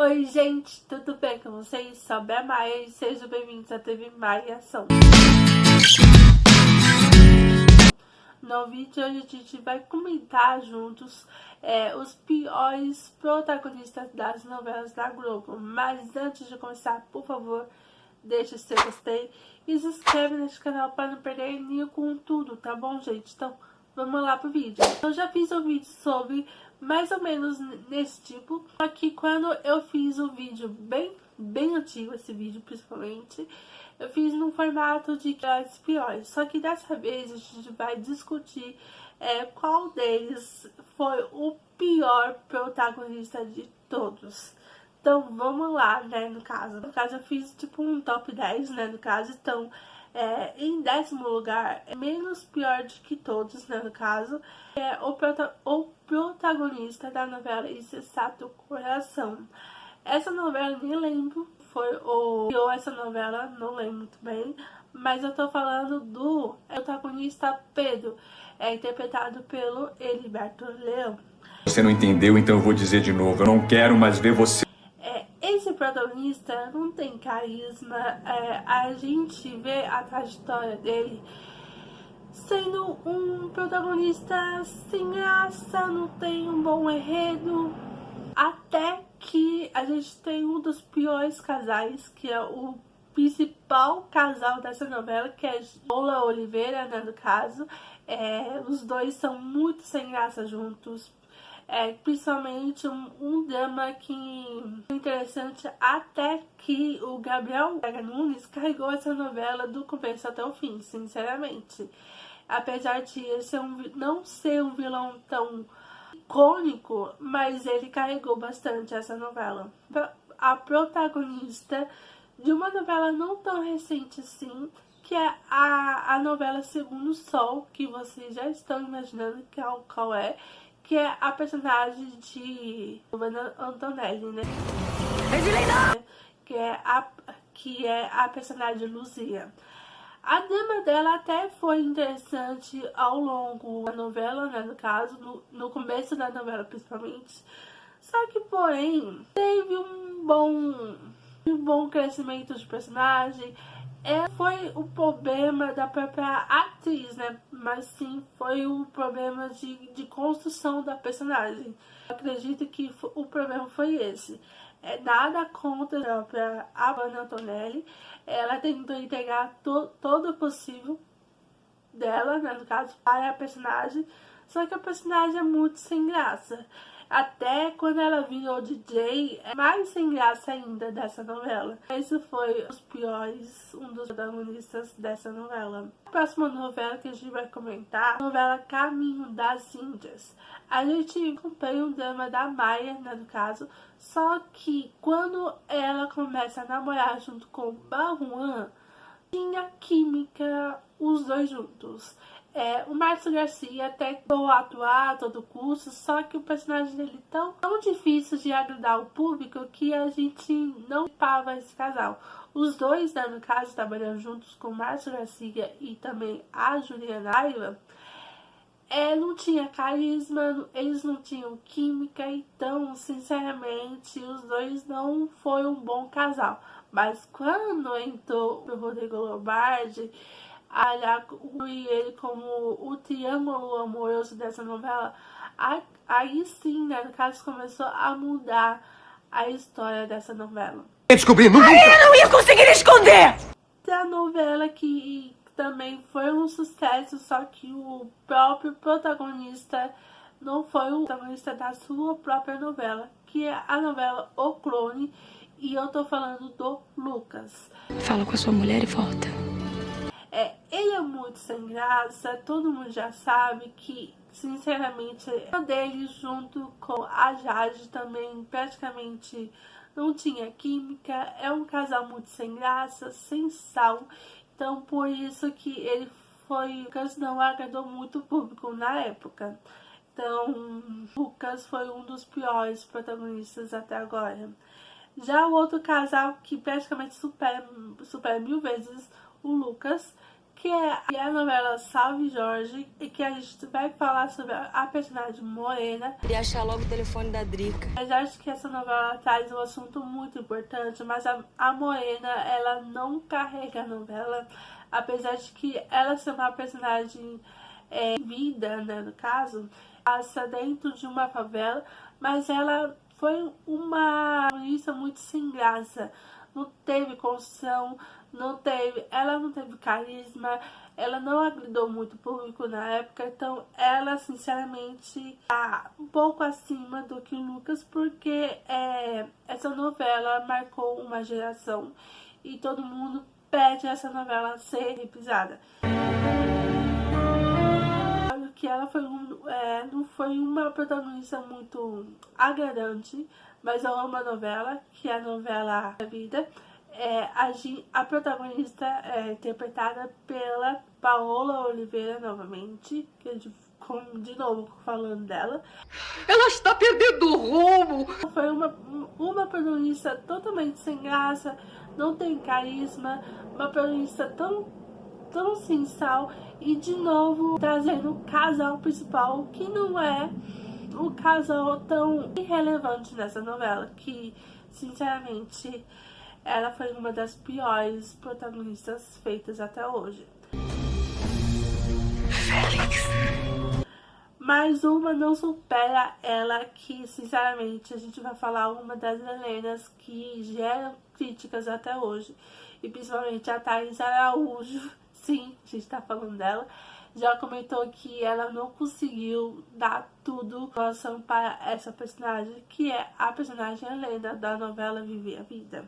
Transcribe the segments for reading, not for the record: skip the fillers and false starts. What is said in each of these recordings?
Oi gente, tudo bem com vocês? Sobe a Maia e sejam bem-vindos à TV Maia em Ação. No vídeo de hoje a gente vai comentar juntos os piores protagonistas das novelas da Globo. Mas antes de começar, por favor, deixa o seu gostei e se inscreve nesse canal para não perder nenhum conteúdo, tá bom, gente? Então, vamos lá pro vídeo. Eu já fiz um vídeo sobre mais ou menos nesse tipo, só que quando eu fiz um vídeo bem antigo, esse vídeo principalmente, eu fiz no formato de piores. Só que dessa vez a gente vai discutir qual deles foi o pior protagonista de todos. Então vamos lá, né, no caso eu fiz tipo um top 10, né, no caso. Então em 10º lugar, menos pior de que todos, né, no caso, é o protagonista da novela Insensato Coração. Essa novela nem lembro, foi o criou essa novela, não lembro muito bem, mas eu tô falando do protagonista Pedro, interpretado pelo Heriberto Leão. Você não entendeu, então eu vou dizer de novo, eu não quero mais ver você. Esse protagonista não tem carisma, a gente vê a trajetória dele sendo um protagonista sem graça, não tem um bom enredo, até que a gente tem um dos piores casais, que é o principal casal dessa novela, que é Lola Oliveira, né, no caso. Os dois são muito sem graça juntos. Principalmente um drama que é interessante, até que o Gabriel Nunes carregou essa novela do começo até o fim, sinceramente. Apesar de ele não ser um vilão tão icônico, mas ele carregou bastante essa novela. A protagonista de uma novela não tão recente assim, que é a novela Segundo Sol, que vocês já estão imaginando qual é, que é a personagem de Giovanna Antonelli, né? Que é a personagem Luzia. A drama dela até foi interessante ao longo da novela, né, no caso, no começo da novela principalmente. Só que, porém, teve um bom crescimento de personagem. Foi o problema da própria atriz, né? Mas sim, foi o problema de construção da personagem. Eu acredito que o problema foi esse. Nada contra a própria Giovanna Antonelli. Ela tentou entregar todo o possível dela, né, no caso, para a personagem. Só que a personagem é muito sem graça. Até quando ela virou DJ, é mais sem graça ainda dessa novela. Esse foi um dos protagonistas dessa novela. A próxima novela que a gente vai comentar é a novela Caminho das Índias. A gente acompanha um drama da Maia, né, no caso, só que quando ela começa a namorar junto com o Baruan, tinha química os dois juntos. O Márcio Garcia até tentou atuar a todo custo, só que o personagem dele tão difícil de agradar o público que a gente não pava esse casal. Os dois, né, no caso, trabalhando juntos com o Márcio Garcia e também a Juliana Aiva, não tinha carisma, eles não tinham química, então, sinceramente, os dois não foram um bom casal. Mas quando entrou o Rodrigo Lombardi, e ele como o triângulo amoroso dessa novela, aí sim, né, no caso, começou a mudar a história dessa novela. Descobri, nunca! Eu não ia conseguir esconder! A novela que também foi um sucesso, só que o próprio protagonista não foi o protagonista da sua própria novela, que é a novela O Clone, e eu tô falando do Lucas. Fala com a sua mulher e volta. Ele é muito sem graça, todo mundo já sabe que, sinceramente, dele junto com a Jade também praticamente não tinha química. É um casal muito sem graça, sem sal. Então, por isso que ele Lucas não agradou muito o público na época. Então, Lucas foi um dos piores protagonistas até agora. Já o outro casal que praticamente supera 1000 vezes o Lucas, que é a novela Salve Jorge, e que a gente vai falar sobre a personagem Morena. Queria achar logo o telefone da Drica. Mas acho que essa novela traz um assunto muito importante, mas a Morena, ela não carrega a novela, apesar de que ela ser uma personagem vida, né, no caso, passa dentro de uma favela, mas ela foi uma protagonista muito sem graça, não teve construção, ela não teve carisma, ela não agradou muito o público na época, então ela sinceramente tá um pouco acima do que o Lucas, porque essa novela marcou uma geração e todo mundo pede essa novela ser reprisada. Que ela foi não foi uma protagonista muito agradante, mas é uma novela, que é a novela da vida. A protagonista é interpretada pela Paola Oliveira novamente, que a gente, de novo falando dela. Ela está perdendo o rumo! Foi uma protagonista totalmente sem graça, não tem carisma, uma protagonista tão sem sal, e de novo trazendo o casal principal, que não é um casal tão irrelevante nessa novela, que sinceramente ela foi uma das piores protagonistas feitas até hoje. Félix. Mas uma não supera ela, que sinceramente a gente vai falar uma das Helenas que geram críticas até hoje, e principalmente a Thaís Araújo. Sim, a gente tá falando dela. Já comentou que ela não conseguiu dar tudo em relação para essa personagem, que é a personagem Helena da novela Viver a Vida.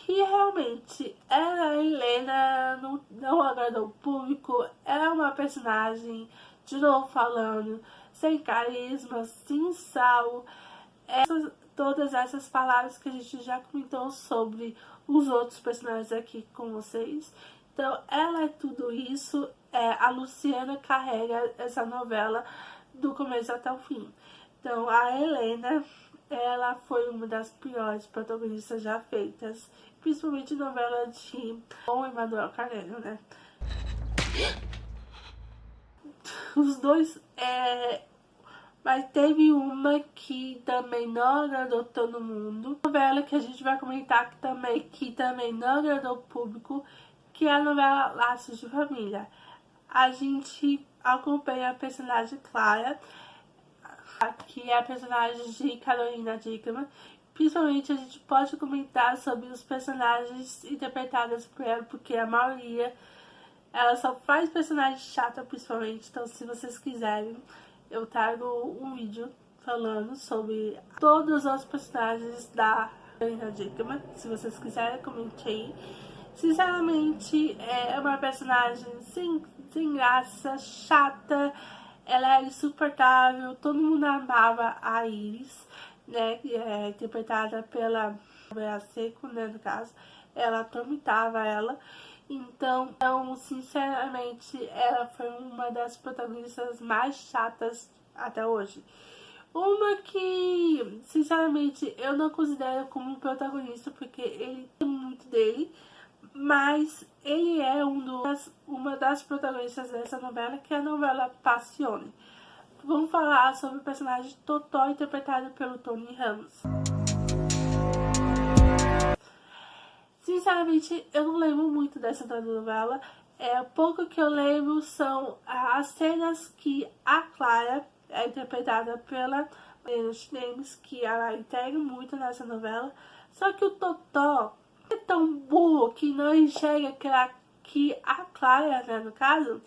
E realmente, a Helena não agradou o público. Ela é uma personagem, de novo falando, sem carisma, sem sal. Todas essas palavras que a gente já comentou sobre os outros personagens aqui com vocês. Então, ela é tudo isso. A Luciana carrega essa novela do começo até o fim. Então, a Helena, ela foi uma das piores protagonistas já feitas, principalmente novela de Dom Emanuel Carneiro, né? Os dois, mas teve uma que também não agradou todo mundo. Novela que a gente vai comentar que também não agradou o público, que é a novela Laços de Família. A gente acompanha a personagem Clara, que é a personagem de Carolina Dickman. Principalmente a gente pode comentar sobre os personagens interpretados por ela, porque a maioria, ela só faz personagem chata principalmente. Então, se vocês quiserem, eu trago um vídeo falando sobre todos os personagens da Carolina Dickman. Se vocês quiserem, comente aí. Sinceramente, é uma personagem sem graça, chata, ela é insuportável. Todo mundo amava a Iris, né, que é interpretada pela Bea Seco, né, no caso. Ela atormentava ela. Então, sinceramente, ela foi uma das protagonistas mais chatas até hoje. Uma que, sinceramente, eu não considero como protagonista, porque ele tem muito dele, mas ele é uma das protagonistas dessa novela, que é a novela Passione. Vamos falar sobre o personagem Totó, interpretado pelo Tony Ramos. Sinceramente, eu não lembro muito dessa novela. Pouco que eu lembro são as cenas que a Clara é interpretada pela Mariana Chinemes, que ela integra muito nessa novela. Só que o Totó é tão burro que não enxerga que a Clara, né, no caso,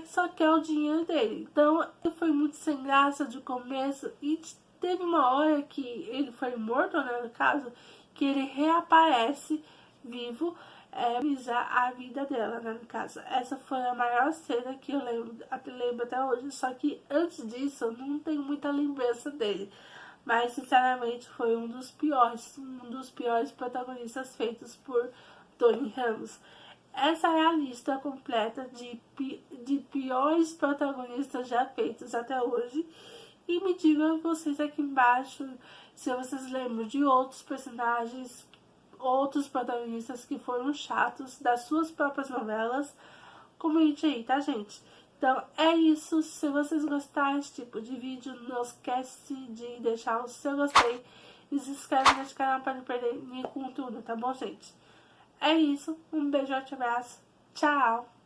só quer o dinheiro dele. Então, ele foi muito sem graça de começo, e teve uma hora que ele foi morto, né, no caso, que ele reaparece vivo, a vida dela, né, no caso. Essa foi a maior cena que eu lembro até hoje, só que antes disso eu não tenho muita lembrança dele. Mas, sinceramente, foi um dos piores protagonistas feitos por Tony Ramos. Essa é a lista completa de piores protagonistas já feitos até hoje. E me digam vocês aqui embaixo se vocês lembram de outros personagens outros protagonistas que foram chatos das suas próprias novelas. Comente aí, tá, gente? Então é isso. Se vocês gostaram desse tipo de vídeo, não esquece de deixar o seu gostei e se inscreve nesse canal para não perder nenhum conteúdo, tá bom, gente? É isso. Um beijo, um abraço. Tchau!